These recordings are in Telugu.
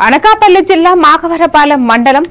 అనకాపల్లి జిల్లా మాకవరపాలెం మండలం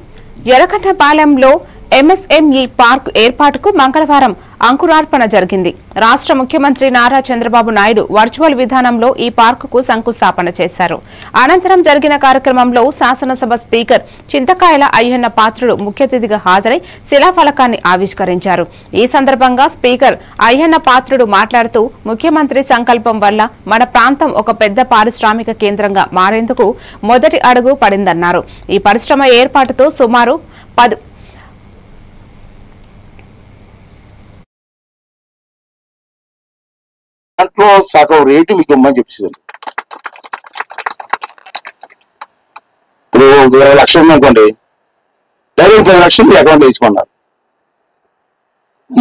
ఎరకటపాలెంలో ఎంఎస్ఎంఈ పార్క్ ఏర్పాటుకు మంగళవారం అంకురార్పణ జరిగింది. రాష్ట్ర ముఖ్యమంత్రి నారా చంద్రబాబు నాయుడు వర్చువల్ విధానంలో ఈ పార్కుకు శంకుస్థాపన చేశారు. అనంతరం జరిగిన కార్యక్రమంలో శాసనసభ స్పీకర్ చింతకాయల అయ్యన్న పాత్రుడు ముఖ్య అతిథిగా హాజరై శిలాఫలకాన్ని ఆవిష్కరించారు. ఈ సందర్భంగా స్పీకర్ అయ్యన్న పాత్రుడు మాట్లాడుతూ ముఖ్యమంత్రి సంకల్పం వల్ల మన ప్రాంతం ఒక పెద్ద పారిశ్రామిక కేంద్రంగా మారేందుకు మొదటి అడుగు పడిందన్నారు. ఈ పరిశ్రమ ఏర్పాటుతో సుమారు 10 దాంట్లో సగం రేటు మీకు ఇమ్మని చెప్పేసి ఇప్పుడు 20 లక్షలు ఉందనుకోండి, డైరెక్ట్ 10 లక్షలు అకౌంట్ వేసుకున్నారు.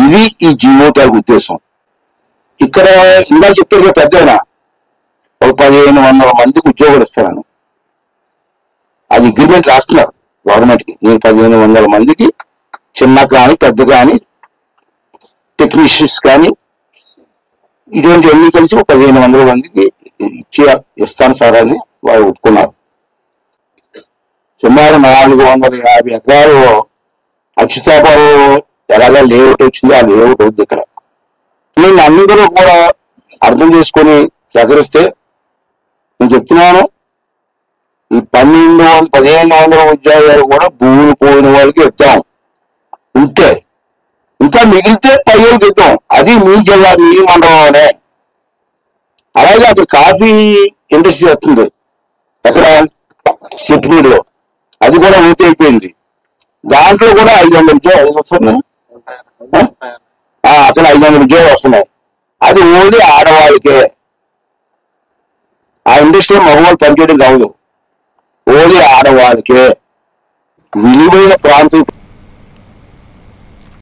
ఇది ఈ జీవోతాలకు ఉద్దేశం. ఇక్కడ ఇందాక చెప్పారు పెద్దయినా ఒక 1500 మందికి ఉద్యోగాలు ఇస్తారని అది అగ్రిమెంట్ రాస్తున్నారు గవర్నమెంట్కి. నేను 1500 మందికి చిన్న కానీ పెద్ద కానీ టెక్నీషియన్స్ కానీ ఇటువంటి అన్ని కలిసి 1500 మందికి ఇస్తాను సార్ అని వాళ్ళు ఒప్పుకున్నారు. సుమారు 450 ఎకరాలు అక్షితాపురం ఎలాగా లేఅవుట్ వచ్చింది, ఆ లేఅవుట్ అవుద్ది ఇక్కడ. నేను అందరూ కూడా అర్థం చేసుకొని సేకరిస్తే నేను చెప్తున్నాను, ఈ 1500 ఉద్యోగాలు కూడా భూములు పోయిన వాళ్ళకి ఇద్దాం. ఉంటే ఇంకా మిగిలితే 10 ఇద్దాం. అది మీ జిల్లా మీ మండలంలోనే. అలాగే అక్కడ కాఫీ ఇండస్ట్రీ వస్తుంది అక్కడ సిట్నీలో, అది కూడా ఊటి అయిపోయింది. దాంట్లో కూడా 500 ఉద్యోగాలు వస్తున్నాయి. అక్కడ 500 ఉద్యోగాలు వస్తున్నాయి. అది ఓన్లీ ఆడవాళ్ళకే. ఆ ఇండస్ట్రీలో మగవాళ్ళు పనిచేయడం కాదు, ఓన్లీ ఆడవాళ్ళకే. విలువైన ప్రాంతం